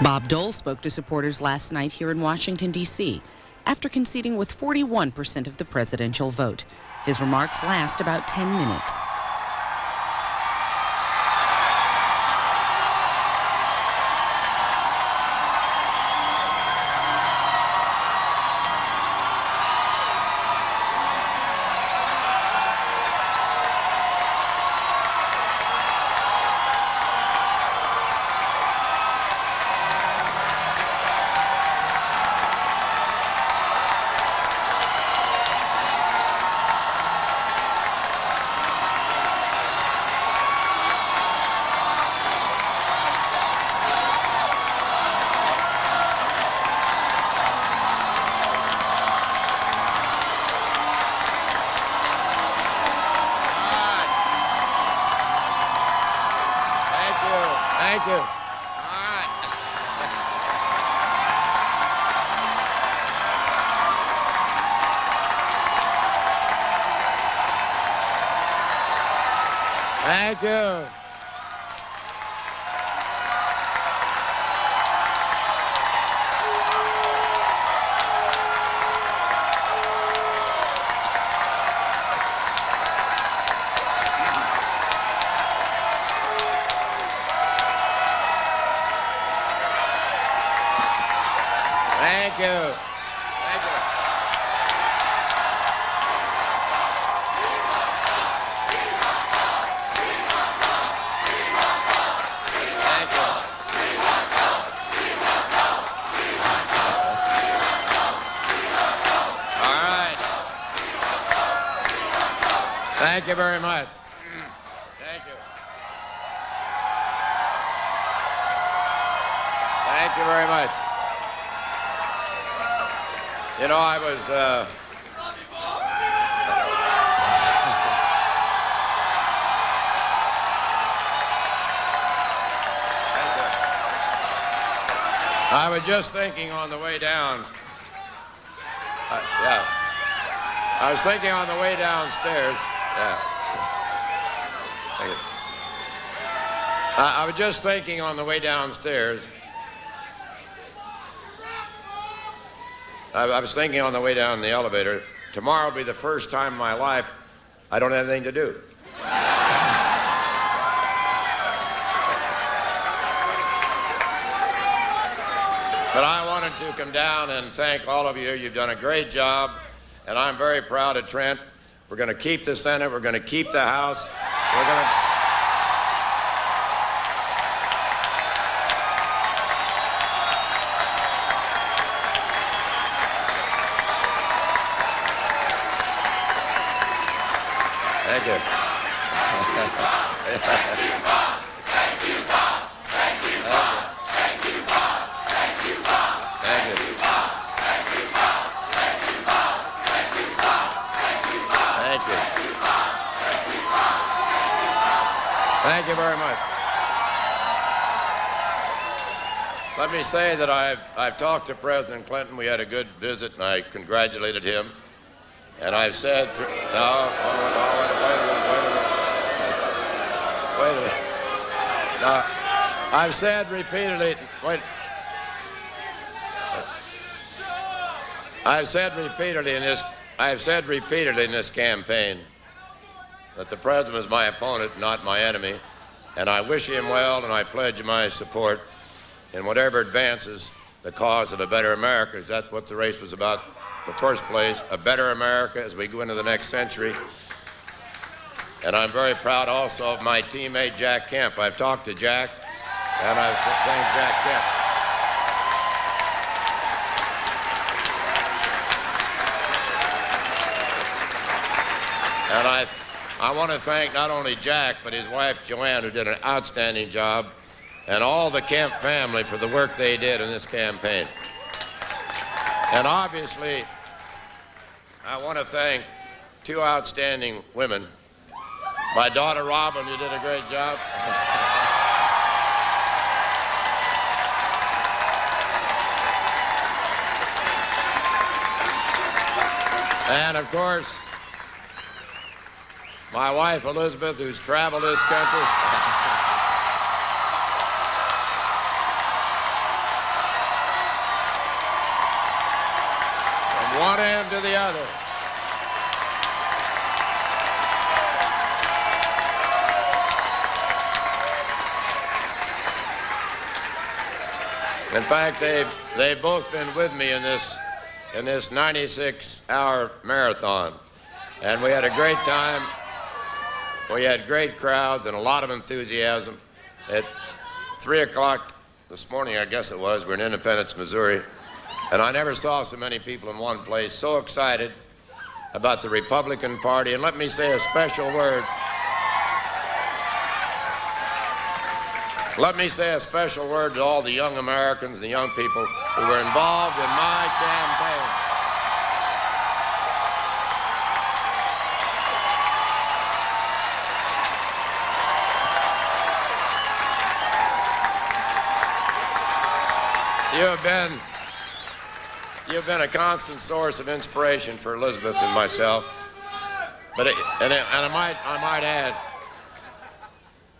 Bob Dole spoke to supporters last night here in Washington, D.C., after conceding with 41% of the presidential vote. His remarks last about 10 minutes. Thank you. All right. Thank you. Thank you. Thank you. Thank you. All right. Thank you very much. Thank you. Thank you very much. You know, I was, I was just thinking on the way down. Yeah. I was thinking on the way downstairs. Yeah. Thank you. I was just thinking on the way downstairs. I was thinking on the way down in the elevator, tomorrow will be the first time in my life I don't have anything to do. But I wanted to come down and thank all of you. You've done a great job, and I'm very proud of Trent. We're going to keep the Senate. We're going to keep the House. We're going to... Thank you. Thank you, Bob. Thank you, Bob. Thank you, Bob. Thank you, Bob. Thank you, Bob. Thank you, Bob. Thank you, Bob. Thank you, Bob. Thank you, Bob. Thank you, Bob. Thank you. Thank you very much. Let me say that I've talked to President Clinton. We had a good visit, and I congratulated him. And I've said, wait a minute. Now, I've said repeatedly, I've said repeatedly in this campaign that the president is my opponent, not my enemy, and I wish him well, and I pledge my support in whatever advances the cause of a better America. Is that what the race was about? The first place, a better America as we go into the next century. And I'm very proud also of my teammate, Jack Kemp. I've talked to Jack, and I've thanked Jack Kemp. And I want to thank not only Jack, but his wife, Joanne, who did an outstanding job, and all the Kemp family for the work they did in this campaign. And obviously, I want to thank two outstanding women. My daughter, Robin, you did a great job. And, of course, my wife, Elizabeth, who's traveled this country. one end to the other. In fact, they've both been with me in this 96-hour marathon, and we had a great time. We had great crowds and a lot of enthusiasm. At 3 o'clock this morning, I guess it was, we're in Independence, Missouri, and I never saw so many people in one place, so excited about the Republican Party. And let me say a special word. Let me say a special word to all the young Americans and the young people who were involved in my campaign. You've been a constant source of inspiration for Elizabeth and myself. But I might add,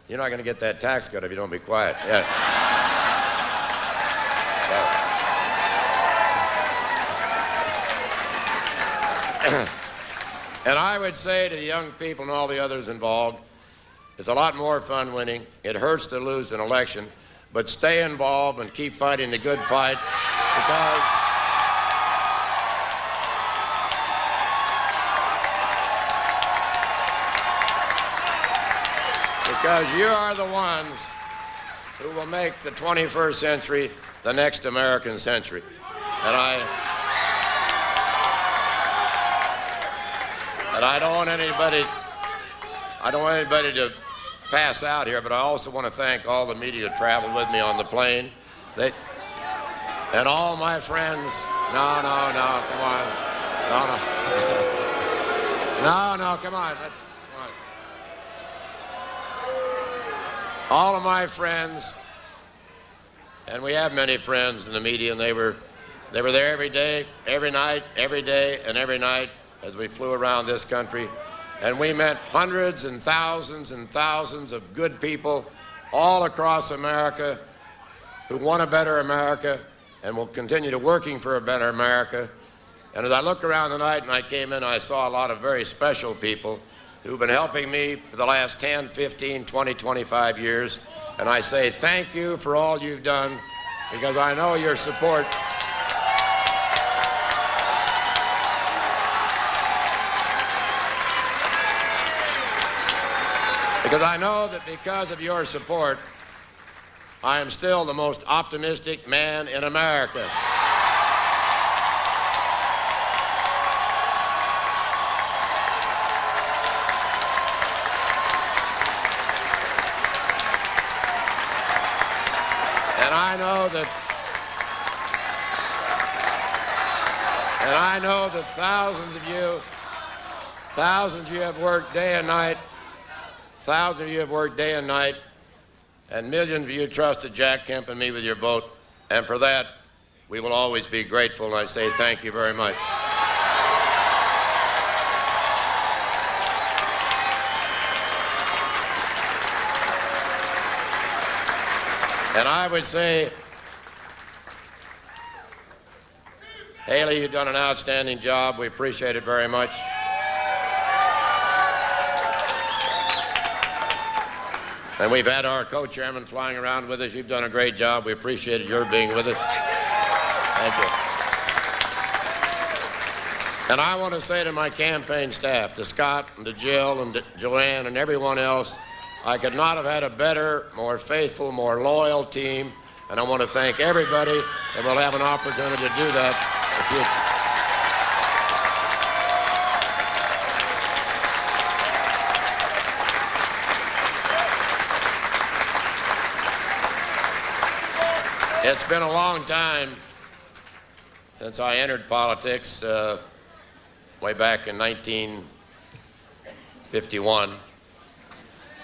you're not going to get that tax cut if you don't be quiet. Yeah. And I would say to the young people and all the others involved, it's a lot more fun winning. It hurts to lose an election, but stay involved and keep fighting the good fight because you are the ones who will make the 21st century the next American century. And I don't want anybody to pass out here, but I also want to thank all the media who traveled with me on the plane. And all my friends. No, come on. No, come on. All of my friends, and we have many friends in the media, and they were there every day, every night, every day, and every night as we flew around this country. And we met hundreds and thousands of good people all across America who want a better America and will continue to working for a better America. And as I looked around tonight and I came in, I saw a lot of very special people who've been helping me for the last 10, 15, 20, 25 years. And I say thank you for all you've done, because I know your support. Because I know that because of your support, I am still the most optimistic man in America. And I know that thousands of you have worked day and night. Thousands of you have worked day and night, and millions of you trusted Jack Kemp and me with your vote. And for that, we will always be grateful, and I say thank you very much. And I would say, Haley, you've done an outstanding job. We appreciate it very much. And we've had our co-chairman flying around with us. You've done a great job. We appreciated your being with us. Thank you. And I want to say to my campaign staff, to Scott and to Jill and to Joanne and everyone else, I could not have had a better, more faithful, more loyal team. And I want to thank everybody, and we'll have an opportunity to do that in the future. It's been a long time since I entered politics, way back in 1951.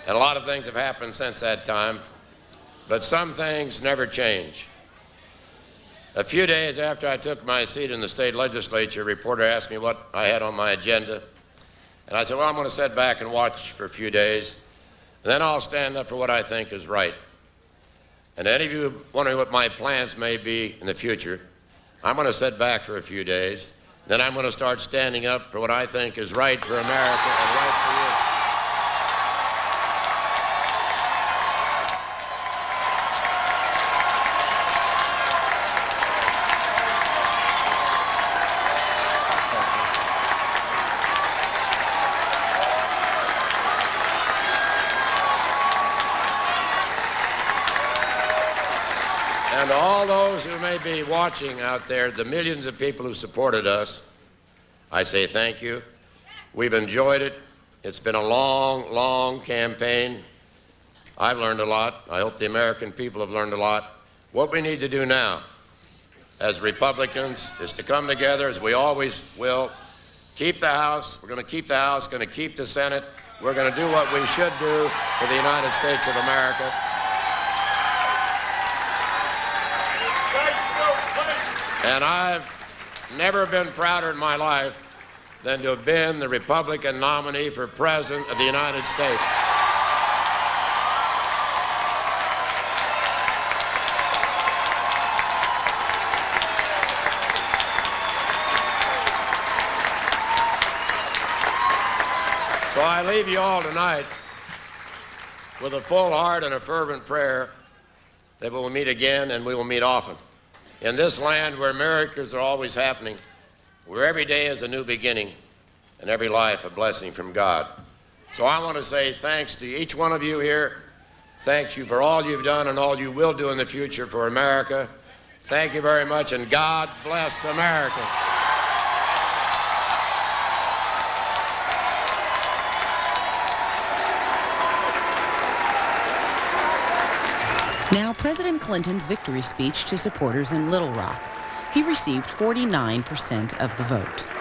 And a lot of things have happened since that time, but some things never change. A few days after I took my seat in the state legislature, a reporter asked me what I had on my agenda. And I said, well, I'm going to sit back and watch for a few days, and then I'll stand up for what I think is right. And any of you wondering what my plans may be in the future, I'm going to sit back for a few days. then I'm going to start standing up for what I think is right for America and right for you. And to all those who may be watching out there, the millions of people who supported us, I say thank you. We've enjoyed it. It's been a long, long campaign. I've learned a lot. I hope the American people have learned a lot. What we need to do now as Republicans is to come together, as we always will, keep the House. We're going to keep the House, going to keep the Senate. We're going to do what we should do for the United States of America. And I've never been prouder in my life than to have been the Republican nominee for President of the United States. So I leave you all tonight with a full heart and a fervent prayer that we will meet again and we will meet often. In this land where miracles are always happening, where every day is a new beginning and every life a blessing from God. So I want to say thanks to each one of you here. Thank you for all you've done and all you will do in the future for America. Thank you very much, and God bless America. Now, President Clinton's victory speech to supporters in Little Rock. He received 49% of the vote.